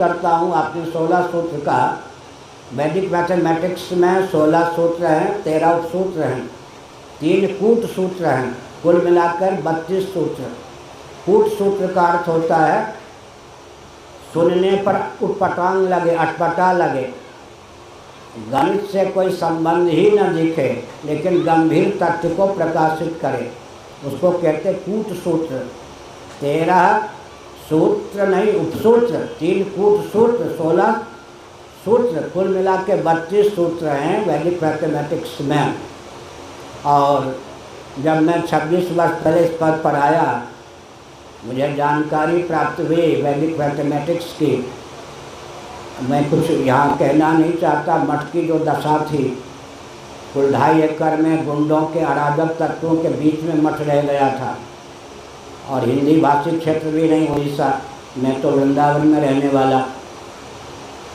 करता हूँ आपके 16 सूत्र का। वैदिक मैथमेटिक्स में 16 सूत्र हैं, 13 उपसूत्र हैं, 3 कूट सूत्र हैं, कुल मिलाकर 32 सूत्र। कूट सूत्र का अर्थ होता है सुनने पर उटपटांग लगे, अटपटा लगे, गणित से कोई संबंध ही न दिखे लेकिन गंभीर तथ्य को प्रकाशित करे, उसको कहते कूट सूत्र। 13 सूत्र नहीं उपसूत्र, 3 कूट सूत्र, 16 सूत्र, कुल मिला के 32 सूत्र हैं वैदिक मैथमेटिक्स में। और जब मैं 26 वर्ष पहले इस पद पर आया, मुझे जानकारी प्राप्त हुई वैदिक मैथमेटिक्स की। मैं कुछ यहाँ कहना नहीं चाहता, मठ की जो दशा थी, कुल 2.5 एकड़ में गुंडों के अराजक तत्वों के बीच में मठ रह गया था। और हिंदी भाषी क्षेत्र भी नहीं उड़ीसा, मैं तो वृंदावन में रहने वाला,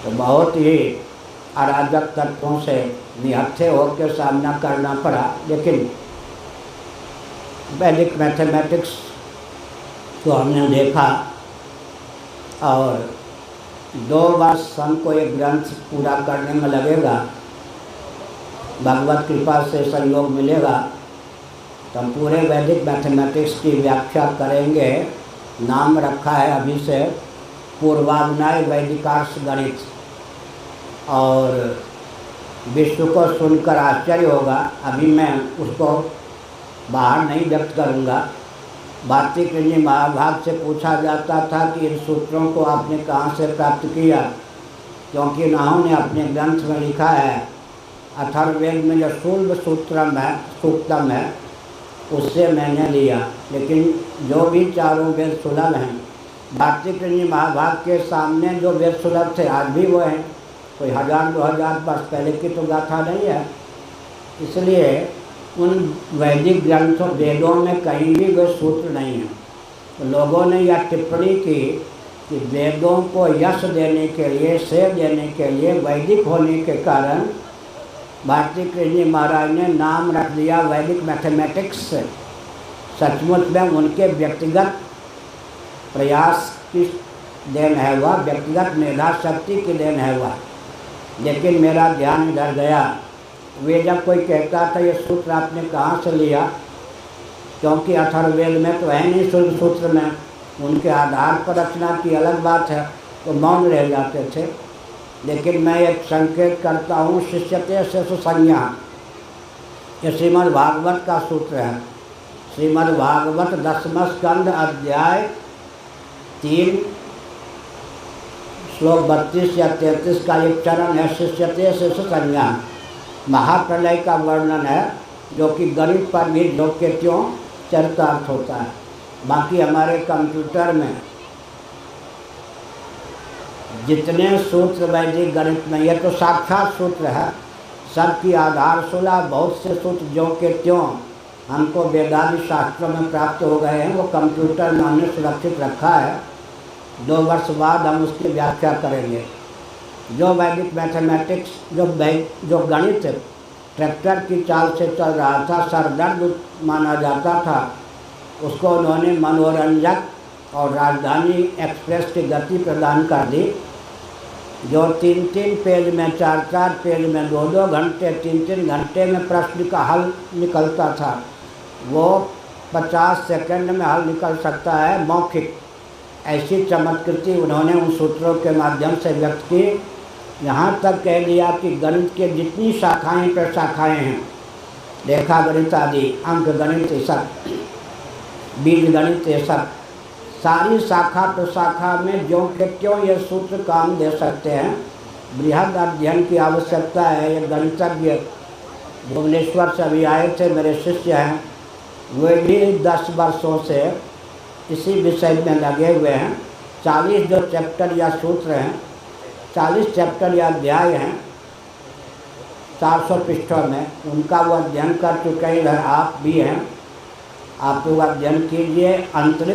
तो बहुत ही अराजक तत्वों से निहत्थे होकर सामना करना पड़ा। लेकिन वैदिक मैथमेटिक्स को हमने देखा और 2 वर्ष हमको एक ग्रंथ पूरा करने में लगेगा, भगवत कृपा से सहयोग मिलेगा तो हम पूरे वैदिक मैथमेटिक्स की व्याख्या करेंगे। नाम रखा है अभी से पूर्वाग्नाय वैदिकार्ष गणित, और विश्व को सुनकर आश्चर्य होगा। अभी मैं उसको बाहर नहीं व्यक्त करूँगा। भारतीय कृषि महाभाग से पूछा जाता था कि इन सूत्रों को आपने कहाँ से प्राप्त किया, क्योंकि उन्होंने अपने ग्रंथ में लिखा है, अथर्ववेद में जो शूल्ब सूत्रम है, सूक्तम है, उससे मैंने लिया। लेकिन जो भी चारों वेद सुलभ हैं, भारतीय कृषि महाभाग के सामने जो वेद सुलभ थे आज भी वो हैं, कोई 1000-2000 वर्ष पहले की तो गाथा नहीं है। इसलिए उन वैदिक ग्रंथों वेदों में कहीं भी वे सूत्र नहीं हैं। तो लोगों ने यह टिप्पणी की कि वेदों को यश देने के लिए, श्रेय देने के लिए, वैदिक होने के कारण भारतीय कृषि महाराज ने नाम रख दिया वैदिक मैथमेटिक्स। सचमुच में उनके व्यक्तिगत प्रयास की देन है वह, व्यक्तिगत मेधा शक्ति की देन है वह। लेकिन मेरा ध्यान इधर गया, वे जब कोई कहता था ये सूत्र आपने कहाँ से लिया, क्योंकि अथर्ववेद में तो है नहीं सूत्र में, उनके आधार पर रचना की अलग बात है, तो मौन रह जाते थे। लेकिन मैं एक संकेत करता हूँ, शिष्यते से सुसंज्ञा, ये श्रीमद् भागवत का सूत्र है। श्रीमद् भागवत 10वां स्कंद अध्याय 3 श्लोक 32 या 33 का एक चरण है, शिष्यते से सुसंज्ञा। महाप्रलय का वर्णन है, जो कि गणित पर भी लोक्यत्यों चरितार्थ होता है। बाकी हमारे कंप्यूटर में जितने सूत्र वैदिक गणित में, ये तो साक्षात सूत्र है, सबकी आधारशिला, बहुत से सूत्र जो के त्यों हमको वेदादि शास्त्रों में प्राप्त हो गए हैं, वो कंप्यूटर में हमने सुरक्षित रखा है। 2 वर्ष बाद हम उसकी व्याख्या करेंगे। जो वैदिक मैथमेटिक्स, जो गणित ट्रैक्टर की चाल से चल रहा था, सरदर्द माना जाता था, उसको उन्होंने मनोरंजक और राजधानी एक्सप्रेस की गति प्रदान कर दी। जो 3-3 पेज में, 4-4 पेज में 2-2 घंटे, 3-3 घंटे में प्रश्न का हल निकलता था, वो 50 सेकंड में हल निकल सकता है मौखिक। ऐसी चमत्कृति उन्होंने उन सूत्रों के माध्यम से व्यक्त की। यहाँ तक कह दिया कि गणित के जितनी शाखाएं पर शाखाएँ हैं, रेखा गणित आदि, अंक गणित, ये सब, बीज गणित, ये सब, सारी शाखा प्रशाखा में जो के क्यों ये सूत्र काम दे सकते हैं। बृहद अध्ययन की आवश्यकता है। ये गणितज्ञ भुवनेश्वर से अभी आए थे, मेरे शिष्य हैं, वे भी 10 वर्षों से इसी विषय में लगे हुए हैं। 40 जो चैप्टर या सूत्र हैं, 40 चैप्टर या अध्याय हैं 400 पृष्ठों में, उनका वो अध्ययन कर चुके हैं। आप भी हैं, आप लोग अध्ययन कीजिए। अंतरिक्ष